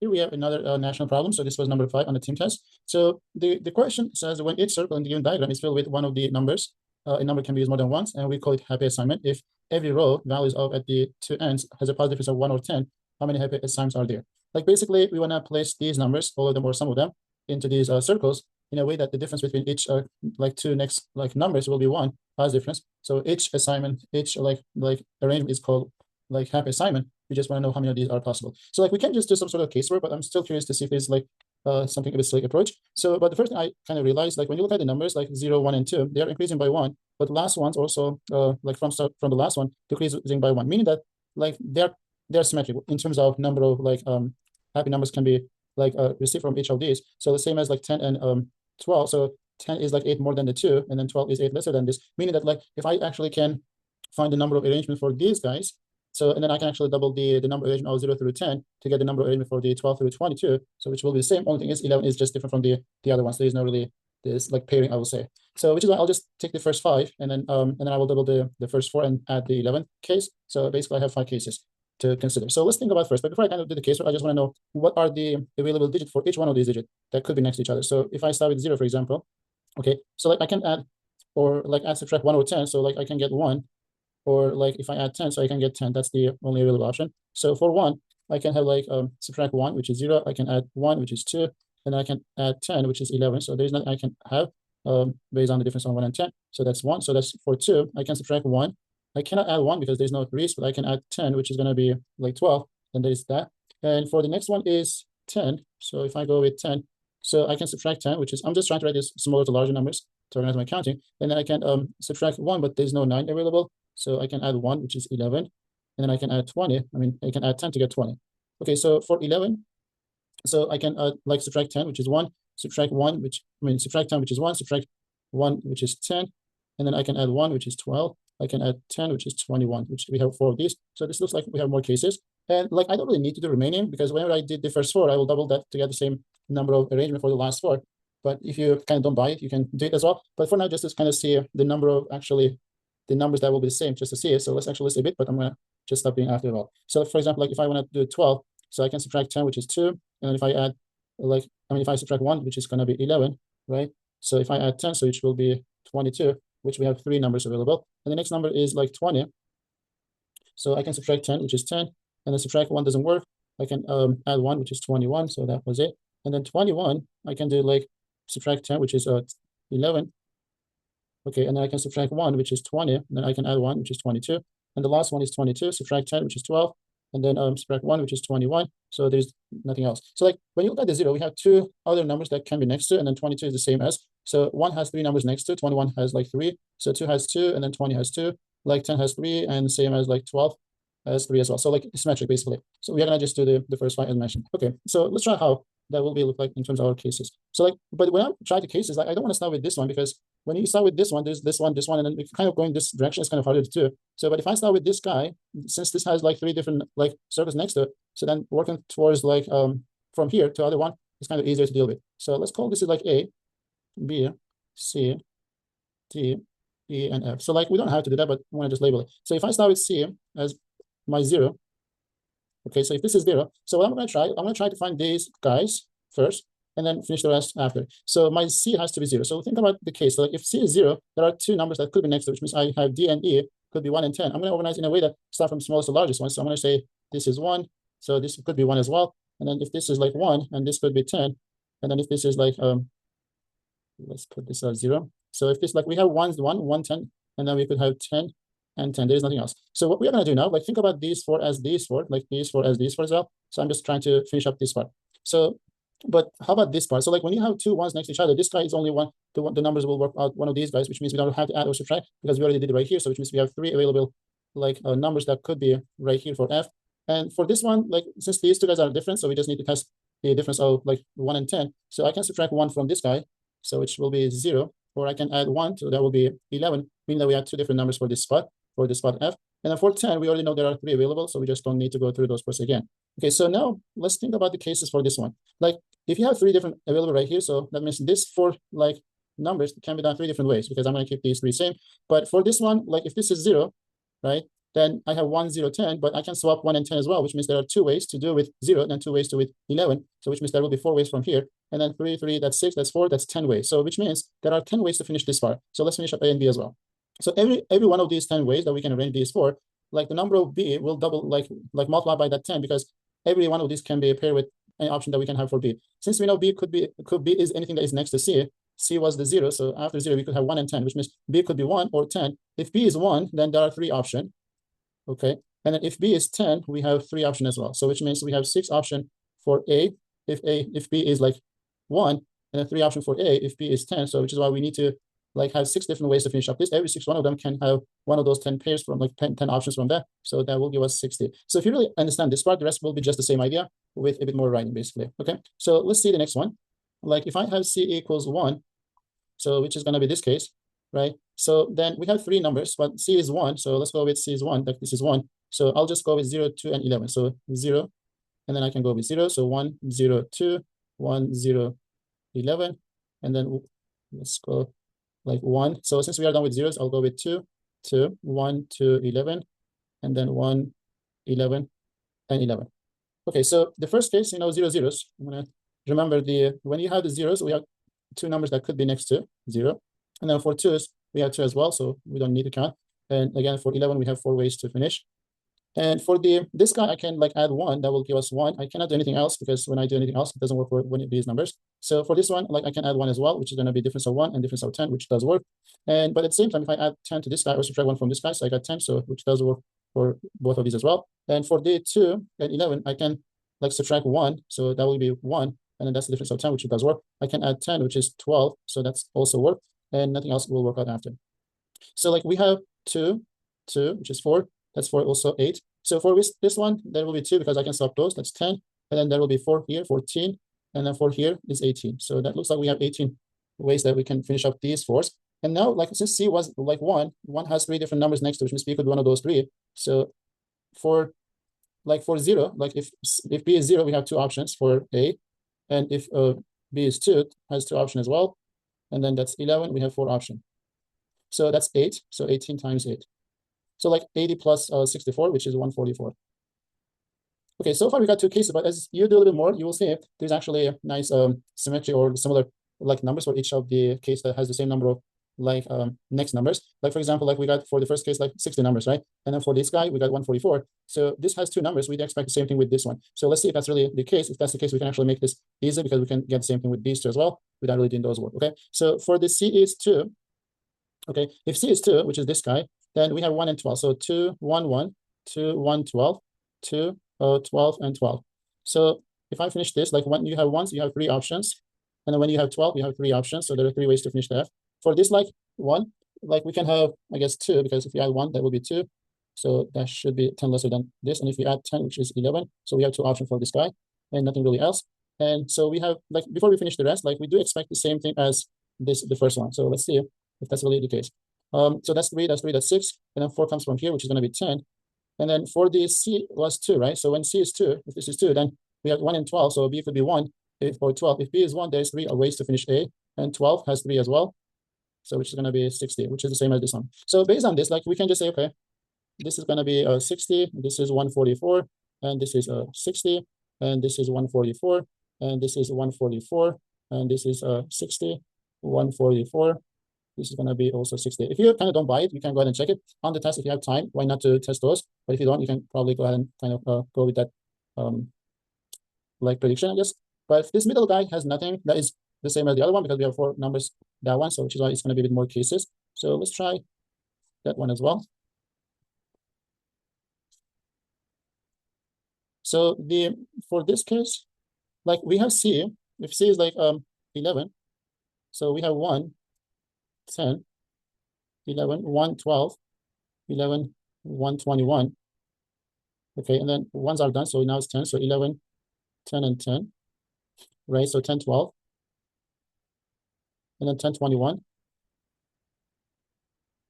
Here we have another national problem. So this was number 5 on the team test. So the question says when each circle in the given diagram is filled with one of the numbers, a number can be used more than once, and we call it happy assignment. If every row values of at the two ends has a positive difference of 1 or 10, how many happy assignments are there? Like basically, we want to place these numbers, all of them or some of them, into these circles in a way that the difference between each like two next like numbers will be 1 positive difference. So each assignment, each like arrangement is called like happy assignment. We just want to know how many of these are possible. So like we can just do some sort of casework, but I'm still curious to see if there's like something a bit slick approach. So, but the first thing I kind of realized, like when you look at the numbers, like 0, 1, and 2, they are increasing by 1, but the last ones also, like from the last one, decreasing by 1, meaning that like they're symmetric in terms of number of like happy numbers can be like received from each of these. So the same as like 10 and 12. So 10 is like 8 more than the 2, and then 12 is 8 lesser than this, meaning that like if I actually can find the number of arrangement for these guys, so, and then I can actually double the number arrangement of 0 through 10 to get the number arrangement for the 12 through 22. So which will be the same. Only thing is 11 is just different from the other ones. There is no really this like pairing, I will say. So which is why I'll just take the first 5 and then I will double the first 4 and add the 11th case. So basically I have 5 cases to consider. So let's think about first. But before I kind of do the case, I just want to know what are the available digits for each one of these digits that could be next to each other. So if I start with 0, for example, okay, so like I can add or like add subtract 1 or 10. So like I can get 1. Or like if I add 10, so I can get 10. That's the only available option. So for 1, I can have like subtract 1, which is 0. I can add 1, which is 2. And I can add 10, which is 11. So there's nothing I can have based on the difference on 1 and 10. So that's 1. So that's for 2. I can subtract 1. I cannot add 1 because there's no risk, but I can add 10, which is going to be like 12. And there is that. And for the next one is 10. So if I go with 10, so I can subtract 10, which is, I'm just trying to write this smaller to larger numbers to organize my counting. And then I can subtract 1, but there's no 9 available. So I can add 1, which is 11. And then I can add 20. I mean, I can add 10 to get 20. Okay, so for 11, so I can like subtract 10, which is 1, subtract 1, subtract 10, which is 1, subtract 1, which is 10. And then I can add 1, which is 12. I can add 10, which is 21, which we have 4 of these. So this looks like we have more cases. And like, I don't really need to do remaining because whenever I did the first 4, I will double that to get the same number of arrangement for the last 4. But if you kind of don't buy it, you can do it as well. But for now, just to kind of see the number of actually the numbers that will be the same just to see it. So let's actually list a bit, but I'm going to just stop being after it all. So for example, like if I want to do 12, so I can subtract 10, which is 2. And then if I add like, if I subtract 1, which is going to be 11, right? So if I add 10, so which will be 22, which we have 3 numbers available. And the next number is like 20. So I can subtract 10, which is 10. And then subtract 1 doesn't work. I can add 1, which is 21. So that was it. And then 21, I can do like subtract 10, which is 11. Okay, and then I can subtract 1, which is 20. And then I can add 1, which is 22. And the last one is 22. Subtract 10, which is 12. And then subtract 1, which is 21. So there's nothing else. So like when you look at the 0, we have 2 other numbers that can be next to, and then 22 is the same as. So 1 has 3 numbers next to, 21 has like 3. So 2 has 2, and then 20 has 2. Like 10 has 3, and same as like 12 has 3 as well. So like symmetric basically. So we're gonna just do the first one as mentioned. Okay, so let's try how that will be look like in terms of our cases. So like, but when I try the cases, like I don't want to start with this one because when you start with this one, there's this one, and then if you're kind of going this direction, it's kind of harder to do. So, but if I start with this guy, since this has like 3 different like circles next to it, so then working towards like from here to the other one, it's kind of easier to deal with. So let's call this is like A, B, C, D, E, and F. So like we don't have to do that, but I want to just label it. So if I start with C as my 0, okay, so if this is 0, so what I'm going to try to find these guys first, and then finish the rest after. So my C has to be 0. So think about the case. So like if C is 0, there are 2 numbers that could be next to it, which means I have D and E, could be 1 and 10. I'm going to organize in a way that start from smallest to largest one. So I'm going to say this is 1, so this could be 1 as well. And then if this is like 1, and this could be 10, and then if this is like, let's put this as 0. So if this, like we have 1, 1, 10, and then we could have 10 and 10. There is nothing else. So what we're going to do now, like think about these 4 as these 4, like these 4 as these 4 as well. So I'm just trying to finish up this part. So, but how about this part? So like when you have 2 1s next to each other, this guy is only 1. The numbers will work out one of these guys, which means we don't have to add or subtract because we already did it right here. So which means we have 3 available like numbers that could be right here for F. And for this one, like since these 2 guys are different, so we just need to test the difference of like 1 and 10. So I can subtract 1 from this guy, so which will be 0, or I can add 1, so that will be 11, meaning that we have 2 different numbers for this spot F. And then for 10, we already know there are 3 available, so we just don't need to go through those parts again. Okay, so now let's think about the cases for this one. Like if you have 3 different available right here, so that means this 4 like numbers can be done 3 different ways because I'm going to keep these 3 same. But for this one, like if this is 0, right, then I have 1, 0, 10, but I can swap 1 and 10 as well, which means there are 2 ways to do with 0 and 2 ways to with 11. So which means there will be 4 ways from here. And then 3, 3, that's 6, that's 4, that's 10 ways. So which means there are 10 ways to finish this far. So let's finish up A and B as well. So every one of these 10 ways that we can arrange these for, like the number of B will double, like multiply by that 10, because every one of these can be paired with any option that we can have for B. Since we know B could be is anything that is next to C. C was the 0, so after 0 we could have 1 and 10, which means B could be 1 or 10. If B is 1, then there are 3 options. Okay, and then if B is 10, we have 3 options as well. So which means we have 6 options for A if B is like 1, and then 3 options for A if B is 10. So which is why we need to like have 6 different ways to finish up this. Every 6 one of them can have one of those 10 pairs from like 10 options from that. So that will give us 60. So if you really understand this part, the rest will be just the same idea with a bit more writing basically. Okay, so let's see the next one. Like if I have C equals 1, so which is going to be this case, right? So then we have 3 numbers, but C is 1. So let's go with C is 1, like this is 1. So I'll just go with 0, 2, and 11. So 0, and then I can go with 0. So 1, 0, 2, 1, 0, 11. And then let's go like 1. So since we are done with zeros, I'll go with 2, 2, 1, 2, 11, and then 1, 11, and 11. Okay, so the first case, 0 zeros. I'm going to remember when you have the zeros, we have 2 numbers that could be next to 0. And then for 2s, we have 2 as well, so we don't need to count. And again, for 11, we have 4 ways to finish. And for this guy, I can like add 1, that will give us 1. I cannot do anything else because when I do anything else, it doesn't work for one of these numbers. So for this one, like I can add 1 as well, which is going to be difference of 1 and difference of 10, which does work. But at the same time, if I add 10 to this guy or subtract 1 from this guy, so I got 10, so which does work for both of these as well. And for the 2 and 11, I can like subtract 1, so that will be 1. And then that's the difference of 10, which does work. I can add 10, which is 12, so that's also work. And nothing else will work out after. So like we have 2, which is 4. That's 4, also 8. So for this one, there will be 2 because I can swap those. That's 10. And then there will be 4 here, 14. And then 4 here is 18. So that looks like we have 18 ways that we can finish up these 4s. And now, like since C was like 1 has 3 different numbers next to it, which means B could be one of those 3. So for 0, like if B is 0, we have 2 options for A. And if B is 2, it has 2 options as well. And then that's 11, we have 4 options. So that's 8, so 18 times 8. So like 80 plus 64, which is 144. Okay, so far we got 2 cases, but as you do a little bit more, you will see there's actually a nice symmetry or similar like numbers for each of the case that has the same number of like next numbers. Like for example, like we got for the first case like 60 numbers, right? And then for this guy, we got 144. So this has 2 numbers. We'd expect the same thing with this one. So let's see if that's really the case. If that's the case, we can actually make this easy because we can get the same thing with these 2 as well without really doing those work. Okay, so for the C is 2. Okay, if C is 2, which is this guy, then we have 1 and 12. So 2, 1, 1, 2, 1, 12, 2, 12, and 12. So if I finish this, like when you have 1s, you have 3 options. And then when you have 12, you have 3 options. So there are 3 ways to finish that. For this, like 1, like we can have, I guess, 2, because if you add 1, that will be 2. So that should be 10 lesser than this. And if you add 10, which is 11, so we have 2 options for this guy and nothing really else. And so we have, like, before we finish the rest, like we do expect the same thing as the first one. So let's see if that's really the case. So that's 3, that's 3, that's 6. And then 4 comes from here, which is going to be 10. And then for the C was 2, right? So when C is 2, if this is 2, then we have 1 and 12. So B could be 1 or 12. If B is 1, there's 3 ways to finish A. And 12 has 3 as well. So which is going to be 60, which is the same as this one. So based on this, like we can just say, okay, this is going to be 60. This is 144. And this is 60. And this is 144. And this is 144. And this is 60, 144. This is going to be also 60. If you kind of don't buy it, you can go ahead and check it on the test if you have time. Why not to test those? But if you don't, you can probably go ahead and kind of go with that like prediction, I guess. But if this middle guy has nothing, that is the same as the other one because we have 4 numbers, that one. So which is why it's going to be a bit more cases. So let's try that one as well. So for this case, like we have C, if C is like 11, so we have 1, 10, 11, 1, 12, 11, 1, 21. Okay, and then 1s are done, so now it's 10. So 11, 10, and 10, right? So 10, 12, and then 10, 21,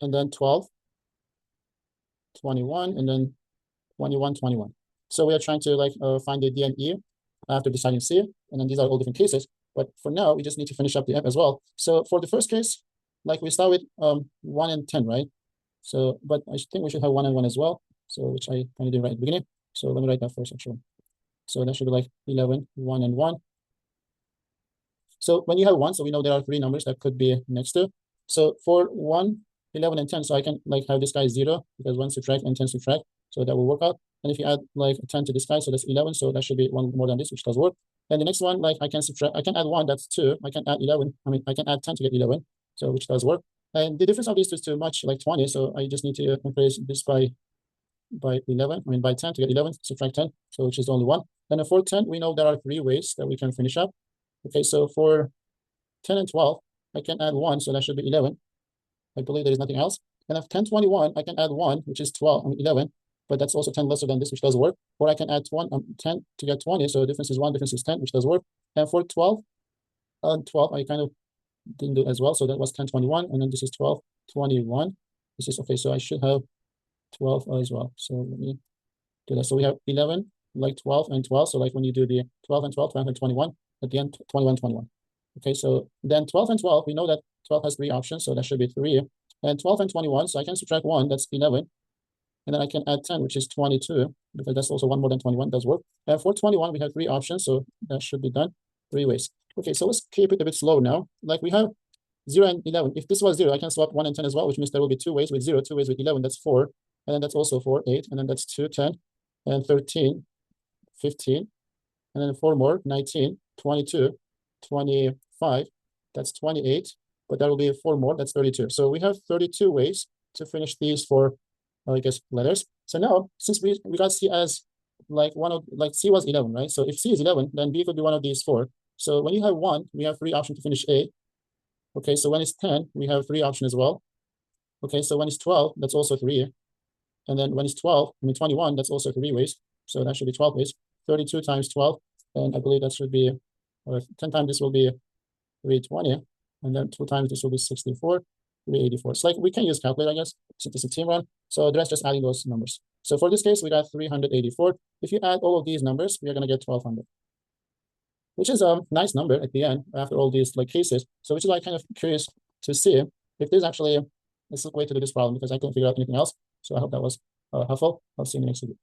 and then 12, 21, and then 21, 21. So we are trying to like find the D and E after deciding C, and then these are all different cases. But for now, we just need to finish up the F as well. So for the first case, like we start with 1 and 10, right? So, but I think we should have 1 and 1 as well. So which I kind of did right at the beginning. So let me write that first actually. So that should be like 11, 1, and 1. So when you have 1, so we know there are 3 numbers that could be next to. So for 1, 11, and 10, so I can like have this guy 0 because 1 subtract and 10 subtract. So that will work out. And if you add like 10 to this guy, so that's 11. So that should be 1 more than this, which does work. And the next one, like I can subtract, I can add 1, that's 2. I can add 11. I mean, I can add 10 to get 11. So which does work. And the difference of these two is too much, like 20. So I just need to increase this by 11, I mean by 10 to get 11, subtract 10, so which is only 1. Then for 10, we know there are 3 ways that we can finish up. Okay, so for 10 and 12, I can add 1, so that should be 11. I believe there is nothing else. And if 10, 21, I can add 1, which is 12, I mean 11, but that's also 10 lesser than this, which does work. Or I can add 10 to get 20, so the difference is 1, difference is 10, which does work. And for 12, I kind of didn't do as well, so that was 10, 21, and then this is 12, 21. This is okay, so I should have 12 as well. So let me do that. So we have 11, like 12 and 12. So like when you do the 12 and 12, 12 and 21, at the end, 21, 21. Okay, so then 12 and 12, we know that 12 has 3 options, so that should be 3. And 12 and 21, so I can subtract 1, that's 11. And then I can add 10, which is 22, because that's also 1 more than 21, does work. And for 21, we have 3 options, so that should be done 3 ways. Okay, so let's keep it a bit slow now. Like we have 0 and 11. If this was 0, I can swap 1 and 10 as well, which means there will be 2 ways with 0, 2 ways with 11, that's 4. And then that's also 4, 8, and then that's 2, 10, and 13, 15, and then 4 more, 19, 22, 25, that's 28, but that will be 4 more, that's 32. So we have 32 ways to finish these 4, I guess, letters. So now, since we got C as like C was 11, right? So if C is 11, then B could be one of these 4. So when you have 1, we have 3 options to finish A. Okay, so when it's 10, we have 3 options as well. Okay, so when it's 12, that's also 3. And then when it's 12, I mean 21, that's also 3 ways. So that should be 12 ways. 32 times 12, and I believe that should be, 10 times this will be 320, and then 2 times this will be 64, 384. It's like we can use calculator, I guess, since it's a team run. So the rest just adding those numbers. So for this case, we got 384. If you add all of these numbers, we are going to get 1200, which is a nice number at the end after all these like cases. So which is like kind of curious to see if there's actually a way to do this problem, because I couldn't figure out anything else. So I hope that was helpful. I'll see you in the next video.